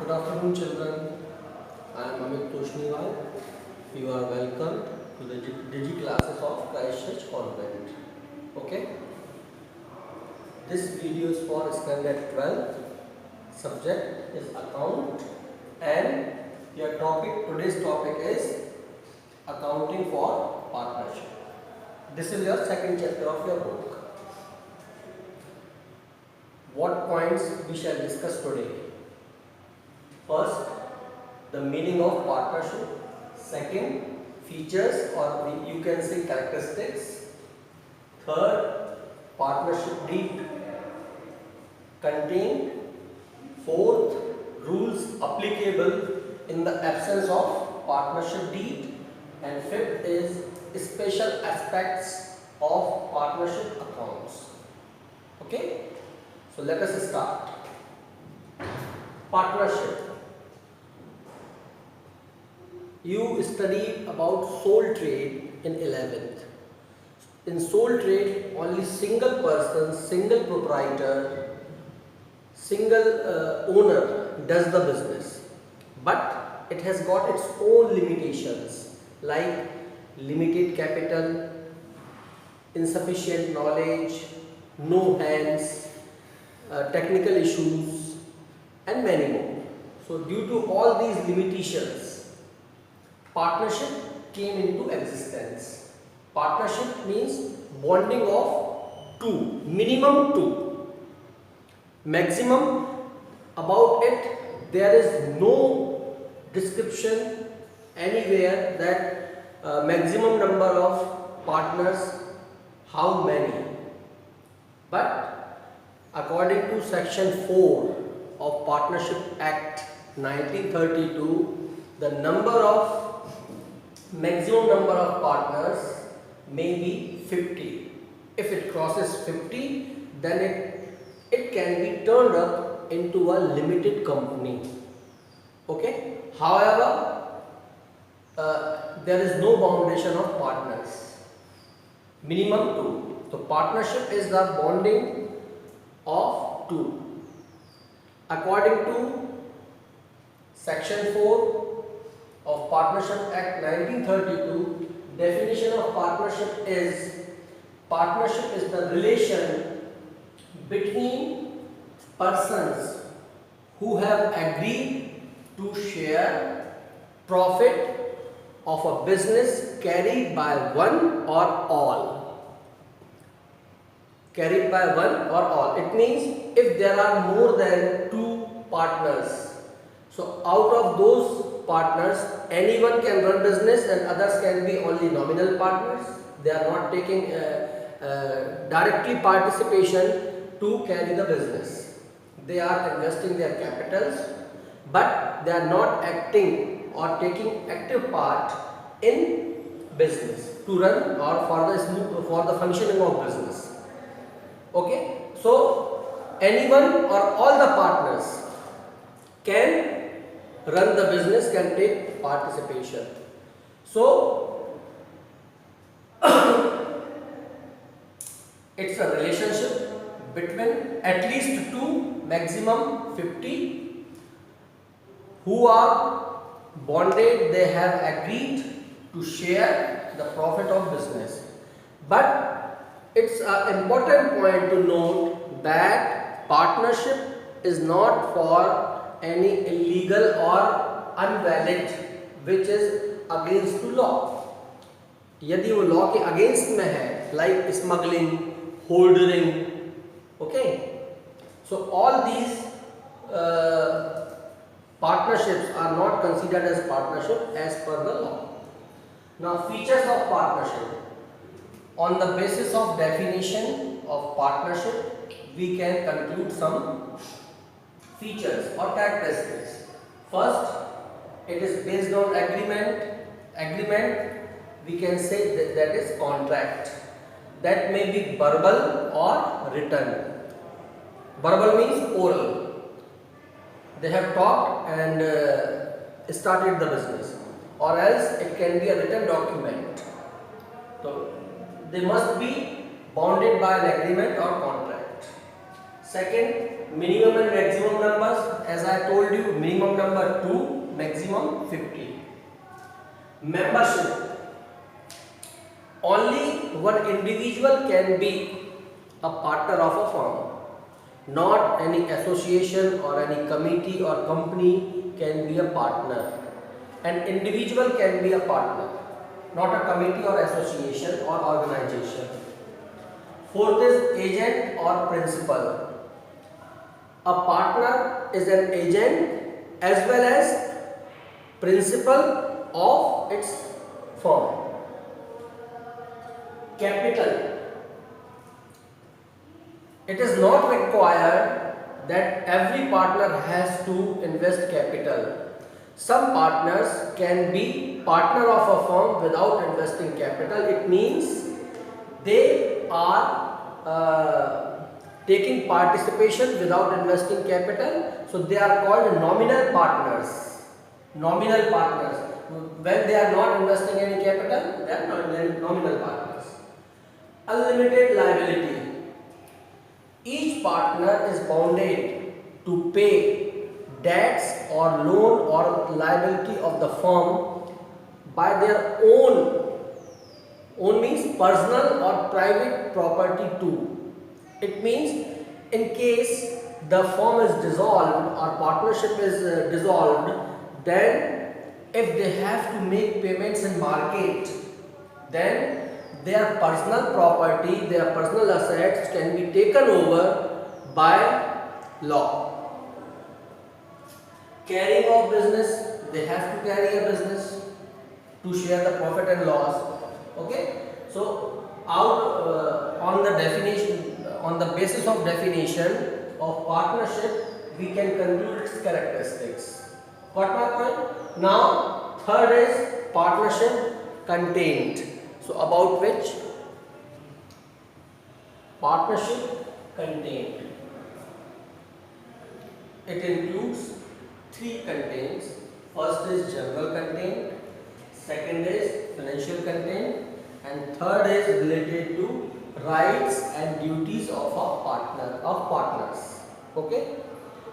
Good afternoon, children. I am Amit Toshniwal. You are welcome to the Digi classes of Christchurch Convent. Okay. This video is for standard 12. Subject is account, and your today's topic is accounting for partnership. This is your second chapter of your book. What points we shall discuss today? First, the meaning of partnership. Second, features or you can say characteristics. Third, partnership deed contained. Fourth, rules applicable in the absence of partnership deed. And fifth is special aspects of partnership accounts. Okay, so let us start. Partnership. You studied about sole trade in 11th. In sole trade, only single person, single proprietor, single owner does the business. But it has got its own limitations like limited capital, insufficient knowledge, no hands, technical issues, and many more. So due to all these limitations, partnership came into existence. Partnership means bonding of two, minimum two. Maximum, about it there is no description anywhere that maximum number of partners, how many. But according to section 4 of Partnership Act 1932, the maximum number of partners may be 50. If it crosses 50, then it can be turned up into a limited company. Okay. However, there is no boundation of partners. Minimum 2. So partnership is the bonding of 2. According to section 4 of Partnership Act 1932, definition of partnership is the relation between persons who have agreed to share profit of a business carried by one or all. Carried by one or all. It means if there are more than 2 partners, so out of those partners, anyone can run business and others can be only nominal partners. They are not taking directly participation to carry the business. They are investing their capitals, but they are not acting or taking active part in business to run or for the functioning of business. Okay, so anyone or all the partners can run the business, can take participation. So it's a relationship between at least 2, maximum 50, who are bonded. They have agreed to share the profit of business. But it's an important point to note that partnership is not for any illegal or unvalid which is against to law. यदि वो law के against में है, like smuggling, holdering, okay, so all these partnerships are not considered as partnership as per the law. Now, features of partnership. On the basis of definition of partnership, we can conclude some features or characteristics. First, it is based on agreement. We can say that is contract. That may be verbal or written. Verbal means oral. They have talked and started the business, or else it can be a written document. So they must be bounded by an agreement or contract. Second, minimum and maximum numbers. As I I told you, minimum number 2, maximum 50. Membership. Only one individual can be a partner of a firm. Not any association or any committee or company can be a partner. An individual can be a partner, not a committee or association or organization. Fourth is agent or principal. A partner is an agent as well as principal of its firm. Capital. It is not required that every partner has to invest capital. Some partners can be partner of a firm without investing capital. It means they are taking participation without investing capital. So they are called nominal partners. Nominal partners. When they are not investing any capital, they are nominal partners. Unlimited liability. Each partner is bounded to pay debts or loan or liability of the firm by their own means personal or private property too. It means in case the firm is dissolved or partnership is dissolved, then if they have to make payments in market, then their personal property, their personal assets can be taken over by law. Carrying of business, they have to carry a business to share the profit and loss. Okay, so on the definition, on the basis of definition of partnership, we can conclude its characteristics. Got my point? Now, third is partnership contained. So about which? Partnership contained. It includes three contents. First is general content, second is financial content, and third is related to rights and duties of partners. Okay?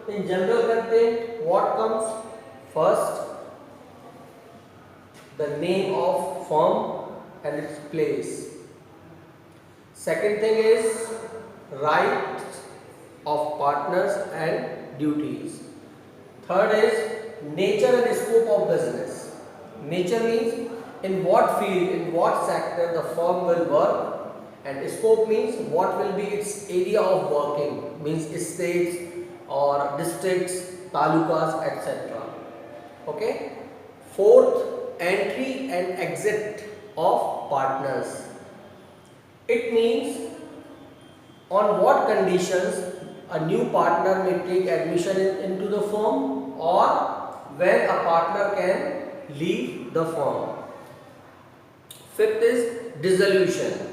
In general content, what comes first? The name of firm and its place. Second thing is rights of partners and duties. Third is nature and scope of business. Nature means in what field, in what sector the firm will work, and scope means what will be its area of working, means states or districts, talukas, etc. Okay. Fourth, entry and exit of partners. It means on what conditions a new partner may take admission into the firm, or when a partner can leave the firm. Fifth is dissolution.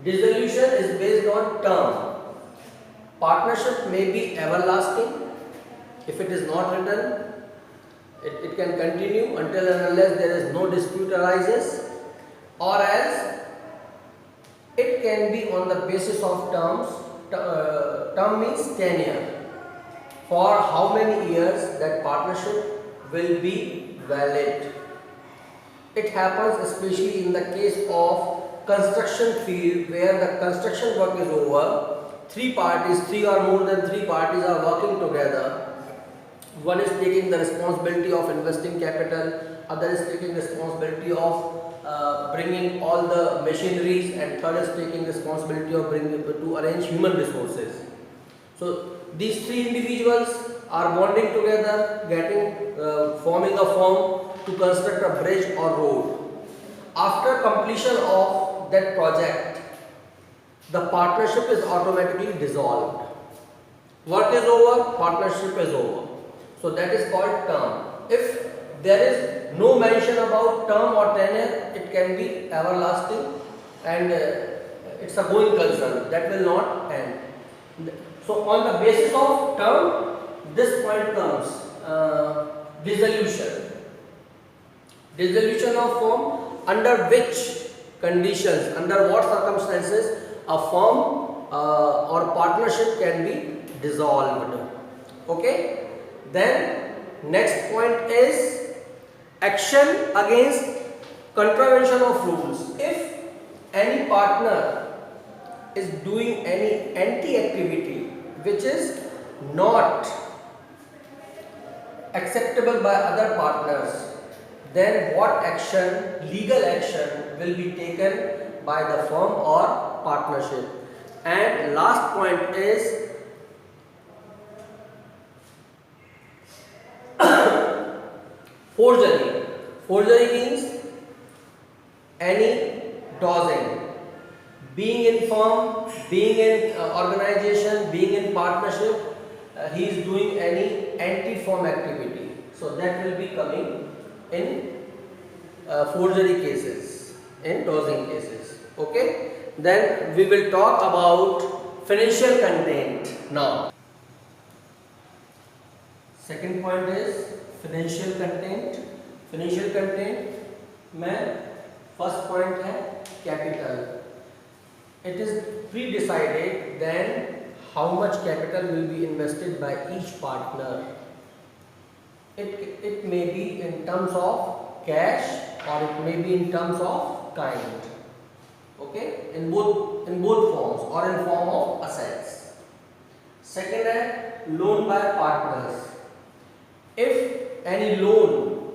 Dissolution is based on term. Partnership may be everlasting. If it is not written, it can continue until and unless there is no dispute arises, or else it can be on the basis of terms. Term means tenure. For how many years that partnership will be valid. It happens especially in the case of construction field, where the construction work is over. Three or more than three parties are working together. One is taking the responsibility of investing capital, other is taking responsibility of bringing all the machineries, and third is taking responsibility of to arrange human resources. So these three individuals are bonding together, forming a firm to construct a bridge or road. After completion of that project, the partnership is automatically dissolved. Work is over, partnership is over. So that is called term. If there is no mention about term or tenure, it can be everlasting, and it's a going concern that will not end. So on the basis of term, this point comes dissolution. Dissolution of firm, under which conditions, under what circumstances a firm or partnership can be dissolved. Okay. Then next point is action against contravention of rules. If any partner is doing any anti-activity which is not acceptable by other partners, then what action, legal action will be taken by the firm or partnership. And last point is forgery. Forgery means any dosing. Being in firm, being in organization, being in partnership, he is doing any anti-firm activity. So that will be coming in forgery cases, in dosing cases. Okay. Then we will talk about financial content now. Second point is financial content. Financial content में first point है capital. It is pre-decided then how much capital will be invested by each partner. It may be in terms of cash or it may be in terms of kind. Okay, in both forms or in form of assets. Second है loan by partners. If any loan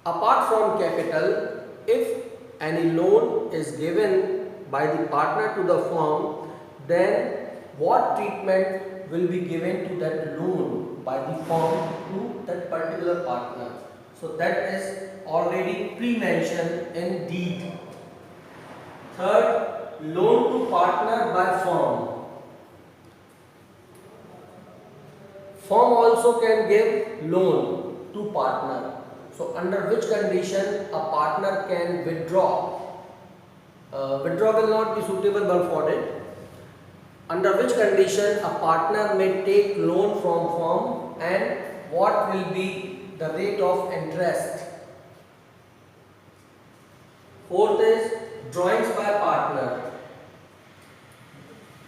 apart from capital, if any loan is given by the partner to the firm, then what treatment will be given to that loan by the firm to that particular partner. So that is already pre-mentioned in deed. Third, loan to partner by firm. Firm also can give loan to partner. So under which condition a partner can withdraw? Withdrawal will not be suitable but for it. Under which condition a partner may take loan from firm and what will be the rate of interest? Fourth is drawings by partner.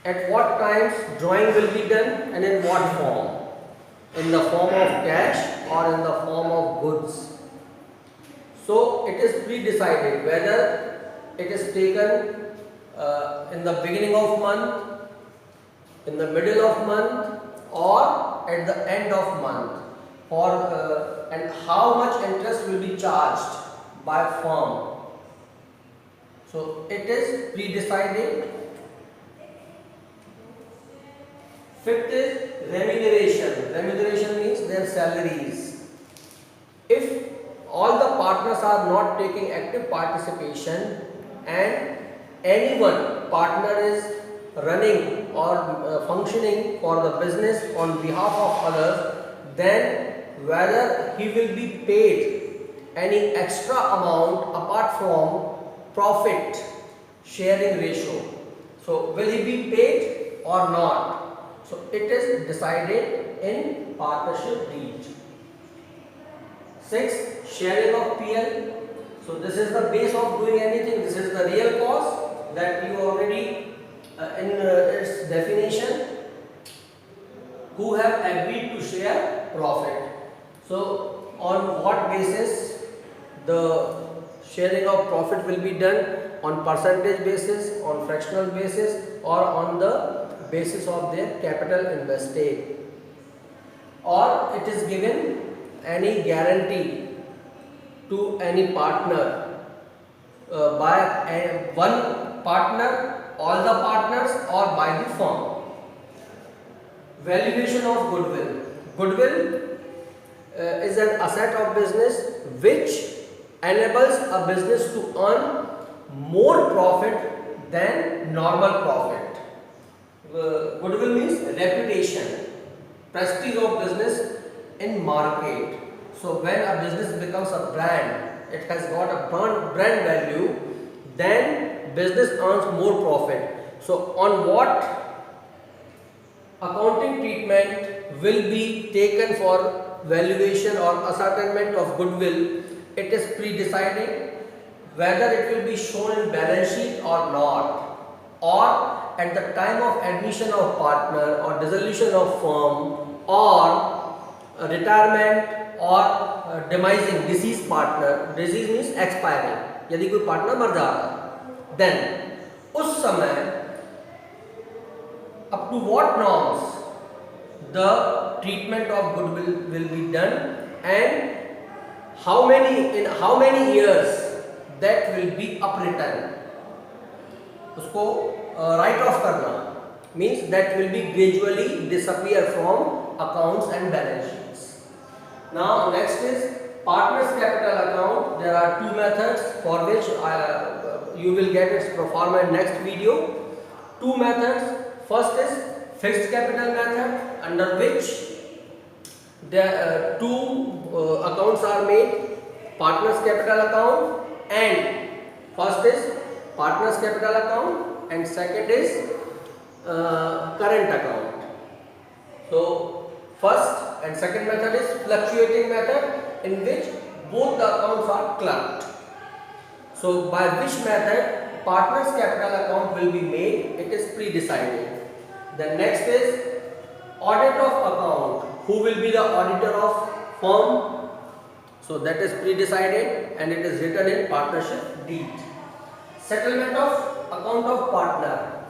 At what times drawing will be done and in what form? In the form of cash or in the form of goods. So it is pre-decided whether it is taken in the beginning of month, in the middle of month or at the end of month, or and how much interest will be charged by firm. So it is pre-decided. Fifth is remuneration. Remuneration means their salaries. If all the partners are not taking active participation and any one partner is running or functioning for the business on behalf of others, then whether he will be paid any extra amount apart from profit sharing ratio. So will he be paid or not? So it is decided in partnership deed. Sixth, sharing of PL. So this is the base of doing anything. This is the real cost that you already in its definition. Who have agreed to share profit. So on what basis the sharing of profit will be done? On percentage basis, on fractional basis, or on the basis of their capital invested, or it is given any guarantee to any partner by one partner, all the partners, or by the firm. Valuation of goodwill. Goodwill is an asset of business which enables a business to earn more profit than normal profit. Goodwill means reputation, prestige of business in market. So when a business becomes a brand, it has got a brand value, then business earns more profit. So on what accounting treatment will be taken for valuation or ascertainment of goodwill, it is pre-decided whether it will be shown in balance sheet or not, or at the time of admission of partner or dissolution of firm, or retirement or demising deceased partner, disease means expiring, यदि कोई partner मर जा रहा है, then उस समय up to what norms the treatment of goodwill will be done and in how many years that will be upwritten, उसको write off करना means that will be gradually disappear from accounts and balance sheets. Now next is partners capital account. There are two methods for which you will get its pro forma in next video. Two methods. First is fixed capital method, under which the two accounts are made, partners capital account, and first is partners capital account and second is current account. So first and second method is fluctuating method, in which both the accounts are clubbed. So by which method partners capital account will be made, it is pre-decided. The next is audit of account. Who will be the auditor of firm? So that is pre-decided and it is written in partnership deed. Settlement of account of partner.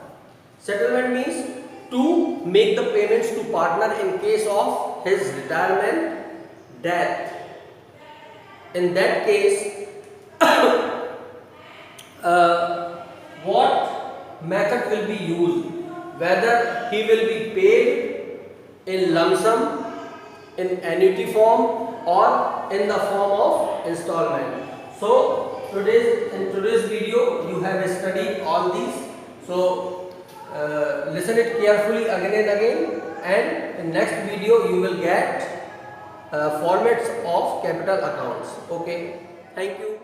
Settlement means to make the payments to partner in case of his retirement, death. In that case, what method will be used? Whether he will be paid in lump sum, in annuity form, or in the form of installment. So in today's video you have studied all these. So listen it carefully again and again, and in next video you will get formats of capital accounts. Okay, thank you.